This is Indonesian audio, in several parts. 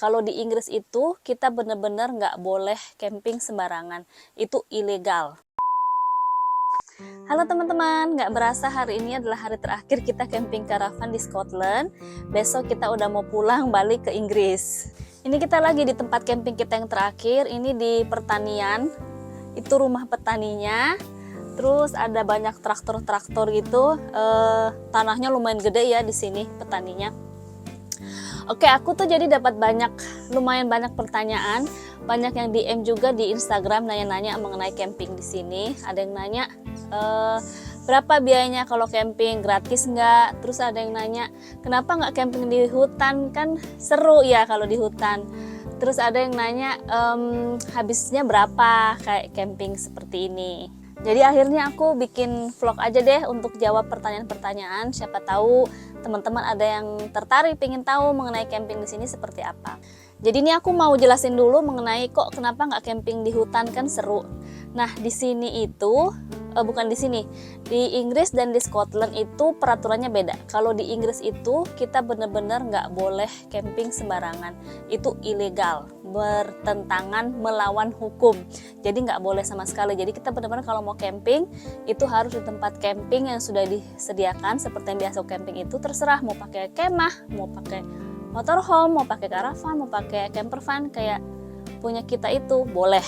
Kalau di Inggris itu kita bener-bener nggak boleh camping sembarangan, itu ilegal. Halo teman-teman, nggak berasa hari ini adalah hari terakhir kita camping karavan di Scotland. Besok kita udah mau pulang balik ke Inggris. Ini kita lagi di tempat camping kita yang terakhir, ini di pertanian. Itu rumah petaninya. Terus ada banyak traktor-traktor gitu. Tanahnya lumayan gede ya di sini petaninya. Oke, aku tuh jadi dapat lumayan banyak pertanyaan, banyak yang DM juga di Instagram nanya-nanya mengenai camping di sini. Ada yang nanya berapa biayanya kalau camping, gratis nggak? Terus ada yang nanya kenapa nggak camping di hutan, kan seru ya kalau di hutan. Terus ada yang nanya habisnya berapa kayak camping seperti ini. Jadi akhirnya aku bikin vlog aja deh untuk jawab pertanyaan-pertanyaan. Siapa tahu teman-teman ada yang tertarik pengen tahu mengenai camping di sini seperti apa. Jadi ini aku mau jelasin dulu mengenai kok kenapa nggak camping di hutan, kan seru. Nah di sini itu bukan di sini, di Inggris dan di Scotland itu peraturannya beda. Kalau di Inggris itu kita bener-bener nggak boleh camping sembarangan, itu ilegal, bertentangan, melawan hukum. Jadi nggak boleh sama sekali. Jadi kita benar-benar kalau mau camping itu harus di tempat camping yang sudah disediakan seperti yang biasa camping itu, terserah mau pakai kemah, mau pakai motorhome, mau pakai karavan, mau pakai camper van kayak punya kita itu boleh.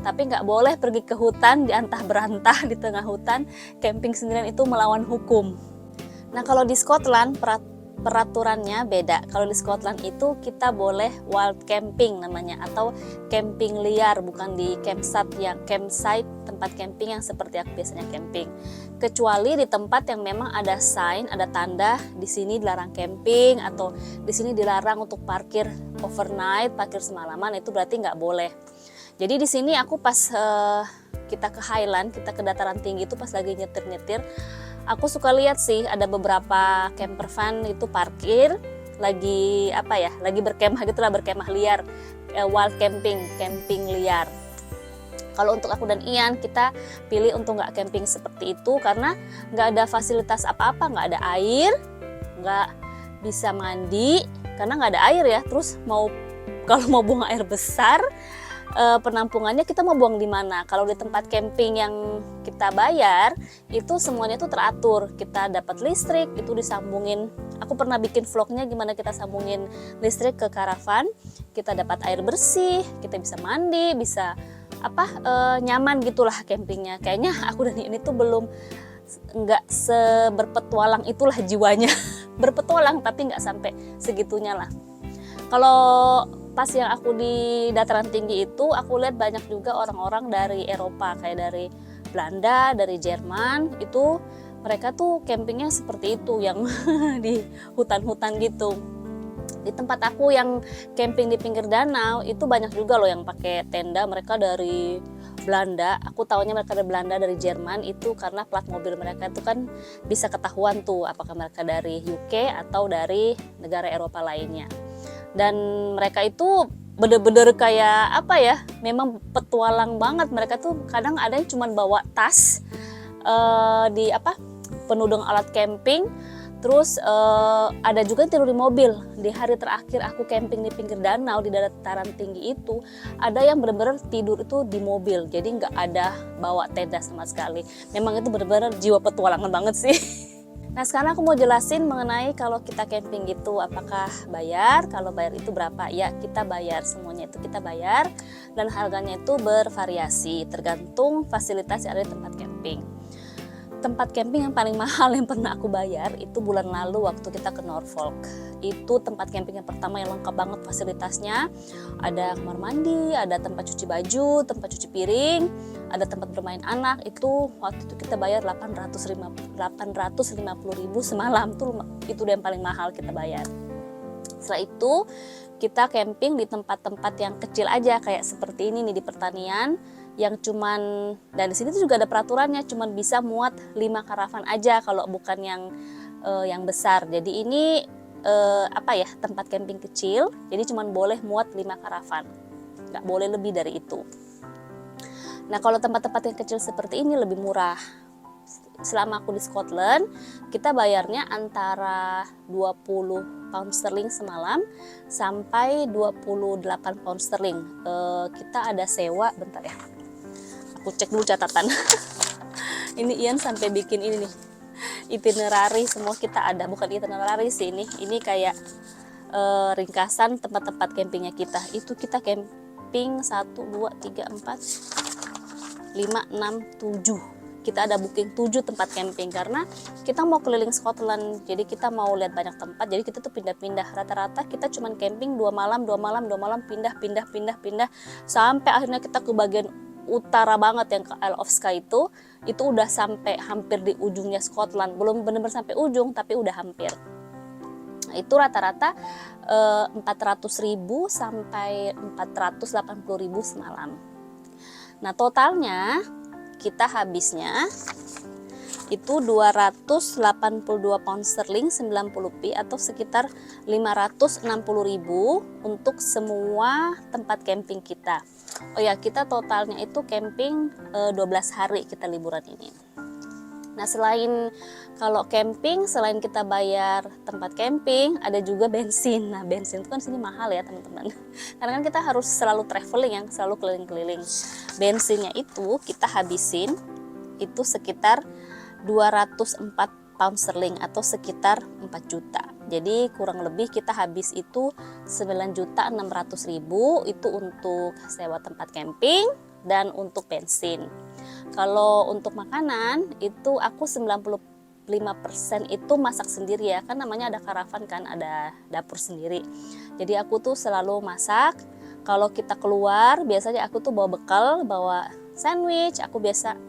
Tapi nggak boleh pergi ke hutan, diantah berantah di tengah hutan, camping sendirian itu melawan hukum. Nah kalau di Scotland peraturannya beda. Kalau di Scotland itu kita boleh wild camping namanya, atau camping liar, bukan di campsite tempat camping yang seperti aku biasanya camping. Kecuali di tempat yang memang ada sign, ada tanda di sini dilarang camping atau di sini dilarang untuk parkir overnight, parkir semalaman, itu berarti nggak boleh. Jadi di sini aku pas kita ke Highland, kita ke dataran tinggi itu pas lagi nyetir-nyetir, aku suka lihat sih ada beberapa camper van itu parkir lagi lagi berkemah gitulah, berkemah liar, wild camping, camping liar. Kalau untuk aku dan Ian, kita pilih untuk nggak camping seperti itu karena nggak ada fasilitas apa-apa, nggak ada air, nggak bisa mandi karena nggak ada air ya. Terus kalau mau buang air besar, penampungannya kita mau buang di mana? Kalau di tempat camping yang kita bayar itu semuanya itu teratur. Kita dapat listrik, itu disambungin. Aku pernah bikin vlognya gimana kita sambungin listrik ke karavan. Kita dapat air bersih, kita bisa mandi, bisa nyaman gitulah campingnya. Kayaknya aku dan ini tuh nggak seberpetualang itulah jiwanya. Berpetualang tapi nggak sampai segitunya lah. Kalau pas yang aku di dataran tinggi itu, aku lihat banyak juga orang-orang dari Eropa, kayak dari Belanda, dari Jerman, itu mereka tuh campingnya seperti itu, yang di hutan-hutan gitu. Di tempat aku yang camping di pinggir danau, itu banyak juga loh yang pakai tenda, mereka dari Belanda. Aku tahunya mereka dari Belanda, dari Jerman, itu karena plat mobil mereka itu kan bisa ketahuan tuh apakah mereka dari UK atau dari negara Eropa lainnya. Dan mereka itu bener-bener kayak memang petualang banget. Mereka tuh kadang ada yang cuma bawa tas penudung alat camping, terus ada juga yang tidur di mobil. Di hari terakhir aku camping di pinggir danau di dataran tinggi itu, ada yang bener-bener tidur itu di mobil, jadi nggak ada bawa tenda sama sekali. Memang itu bener-bener jiwa petualangan banget sih. Nah sekarang aku mau jelasin mengenai kalau kita camping gitu apakah bayar, kalau bayar itu berapa. Ya kita bayar, semuanya itu kita bayar, dan harganya itu bervariasi tergantung fasilitas yang ada di tempat camping. Tempat camping yang paling mahal yang pernah aku bayar itu bulan lalu waktu kita ke Norfolk. Itu tempat camping yang pertama yang lengkap banget fasilitasnya. Ada kamar mandi, ada tempat cuci baju, tempat cuci piring, ada tempat bermain anak. Itu waktu itu kita bayar 850.000 semalam. Itu yang paling mahal kita bayar. Setelah itu kita camping di tempat-tempat yang kecil aja, kayak seperti ini nih di pertanian, yang dan di sini tuh juga ada peraturannya, cuman bisa muat 5 karavan aja kalau bukan yang besar. Jadi ini tempat camping kecil, jadi cuman boleh muat 5 karavan, nggak boleh lebih dari itu. Nah kalau tempat-tempat yang kecil seperti ini lebih murah, selama aku di Scotland, kita bayarnya antara 20 pound sterling semalam sampai 28 pound sterling. Kita ada sewa, bentar ya, aku cek dulu catatan. Ini Ian sampai bikin ini nih, itinerary semua kita ada, bukan itinerary sih, ini kayak ringkasan tempat-tempat campingnya kita. Itu kita camping 1, 2, 3, 4, 5, 6, 7. Kita ada booking 7 tempat camping karena kita mau keliling Scotland. Jadi kita mau lihat banyak tempat. Jadi kita tuh pindah-pindah. Rata-rata kita cuman camping 2 malam, pindah sampai akhirnya kita ke bagian utara banget yang ke Isle of Skye itu udah sampai hampir di ujungnya Scotland. Belum benar-benar sampai ujung tapi udah hampir. Itu rata-rata 400.000 sampai 480.000 semalam. Nah, totalnya kita habisnya itu 282 pound sterling 90p atau sekitar 560.000 untuk semua tempat camping kita. Oh ya, kita totalnya itu camping 12 hari kita liburan ini. Nah, selain kalau camping, selain kita bayar tempat camping, ada juga bensin. Nah, bensin itu kan sini mahal ya teman-teman. Karena kan kita harus selalu traveling, yang selalu keliling-keliling. Bensinnya itu kita habisin itu sekitar 204 pound sterling atau sekitar 4 juta. Jadi kurang lebih kita habis itu 9.600.000 itu untuk sewa tempat camping dan untuk bensin. Kalau untuk makanan itu aku 95% itu masak sendiri ya, kan namanya ada karavan kan, ada dapur sendiri. Jadi aku tuh selalu masak. Kalau kita keluar biasanya aku tuh bawa bekal, bawa sandwich, aku biasa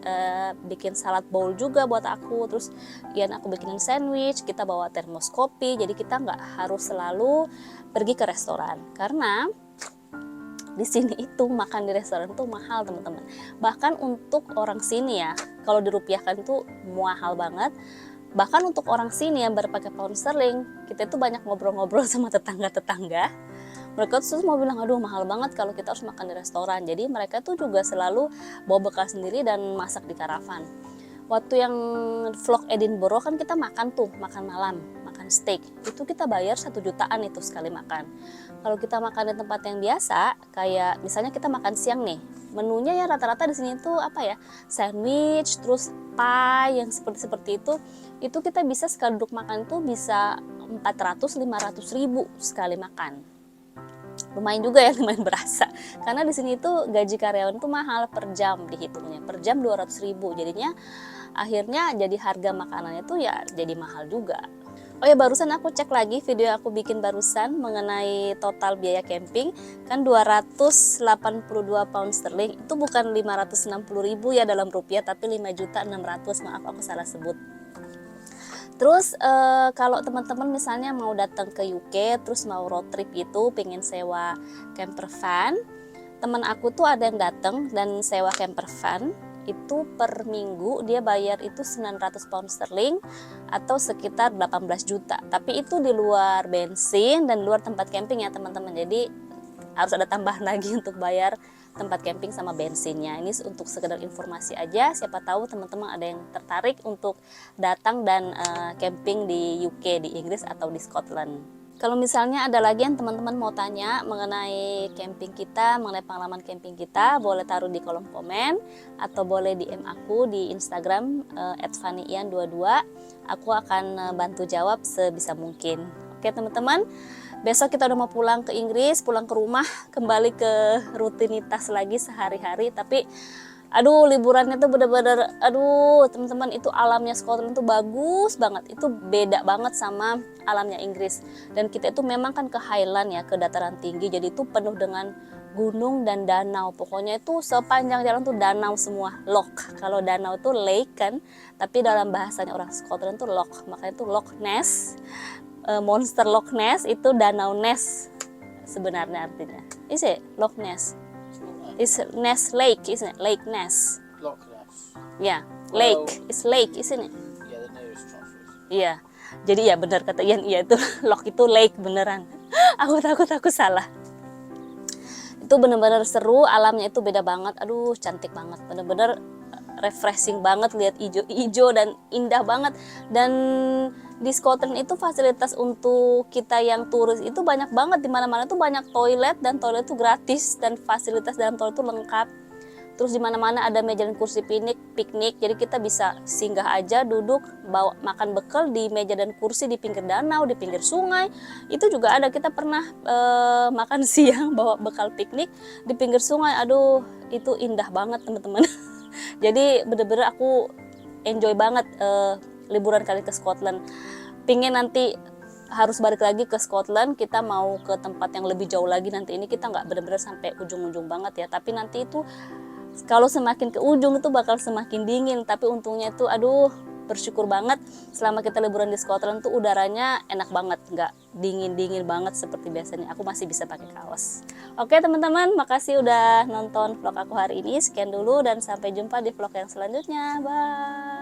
bikin salad bowl juga buat aku, terus Ian aku bikinin sandwich, kita bawa termos kopi, jadi kita nggak harus selalu pergi ke restoran karena di sini itu makan di restoran tuh mahal teman-teman. Bahkan untuk orang sini ya, kalau dirupiahkan tuh mahal banget. Bahkan untuk orang sini yang berpakai pound sterling, kita tuh banyak ngobrol-ngobrol sama tetangga-tetangga. Mereka tuh mau bilang, aduh mahal banget kalau kita harus makan di restoran. Jadi mereka tuh juga selalu bawa bekal sendiri dan masak di karavan. Waktu yang vlog Edinburgh kan kita makan tuh, makan malam, makan steak. Itu kita bayar 1 jutaan itu sekali makan. Kalau kita makan di tempat yang biasa, kayak misalnya kita makan siang nih, menunya ya rata-rata di sini tuh apa ya, sandwich, terus pie yang seperti itu kita bisa sekali duduk makan tuh bisa 400-500 ribu sekali makan. Lumayan juga ya, lumayan berasa. Karena di sini tuh gaji karyawan tuh mahal per jam dihitungnya, per jam 200.000. Jadinya akhirnya jadi harga makanannya tuh ya jadi mahal juga. Oh ya, barusan aku cek lagi video yang aku bikin barusan mengenai total biaya camping, kan 282 pound sterling, itu bukan 560.000 ya dalam rupiah, tapi 5.600.000, maaf aku salah sebut. Terus kalau teman-teman misalnya mau datang ke UK, terus mau road trip itu, pengen sewa camper van, teman aku tuh ada yang datang dan sewa camper van, itu per minggu dia bayar itu 900 pound sterling atau sekitar 18 juta. Tapi itu di luar bensin dan di luar tempat camping ya teman-teman. Jadi harus ada tambahan lagi untuk bayar tempat camping sama bensinnya. Ini untuk sekedar informasi aja, siapa tahu teman-teman ada yang tertarik untuk datang dan camping di UK, di Inggris atau di Scotland. Kalau misalnya ada lagi yang teman-teman mau tanya mengenai camping kita, mengenai pengalaman camping kita, boleh taruh di kolom komen atau boleh DM aku di Instagram @fanny-ian22. Aku akan bantu jawab sebisa mungkin. Oke teman-teman, besok kita udah mau pulang ke Inggris, pulang ke rumah, kembali ke rutinitas lagi sehari-hari. Tapi aduh, liburannya tuh bener-bener, aduh teman-teman, itu alamnya Scotland tuh bagus banget. Itu beda banget sama alamnya Inggris. Dan kita itu memang kan ke Highland ya, ke dataran tinggi. Jadi itu penuh dengan gunung dan danau. Pokoknya itu sepanjang jalan tuh danau semua, loch. Kalau danau tuh lake kan, tapi dalam bahasanya orang Scotland tuh loch. Makanya itu Loch Ness, monster Loch Ness itu danau Ness sebenarnya artinya. Is it Loch Ness? It's Ness Lake, isn't it? Lake Ness. Loch Ness. Yeah, lake. It's lake, isn't it? Yeah, the nearest Trump. Iya. Jadi ya benar kata Ian, iya itu loch itu lake beneran. Aku takut aku salah. Itu bener-bener seru, alamnya itu beda banget. Aduh, cantik banget. Bener-bener refreshing banget, lihat ijo-ijo dan indah banget. Dan di Scotland itu fasilitas untuk kita yang turis itu banyak banget, di mana-mana tuh banyak toilet, dan toilet itu gratis, dan fasilitas dalam toilet itu lengkap. Terus di mana-mana ada meja dan kursi piknik, jadi kita bisa singgah aja, duduk, bawa makan bekal di meja dan kursi di pinggir danau, di pinggir sungai. Itu juga ada, kita pernah makan siang bawa bekal piknik di pinggir sungai. Aduh, itu indah banget teman-teman. Jadi bener-bener aku enjoy banget liburan kali ke Scotland. Pingin nanti harus balik lagi ke Scotland, kita mau ke tempat yang lebih jauh lagi. Nanti ini kita nggak bener-bener sampai ujung-ujung banget ya, tapi nanti itu kalau semakin ke ujung itu bakal semakin dingin. Tapi untungnya itu aduh, bersyukur banget selama kita liburan di Scotland tuh udaranya enak banget, nggak dingin-dingin banget seperti biasanya. Aku masih bisa pakai kaos. Oke teman-teman, makasih udah nonton vlog aku hari ini. Sekian dulu dan sampai jumpa di vlog yang selanjutnya. Bye.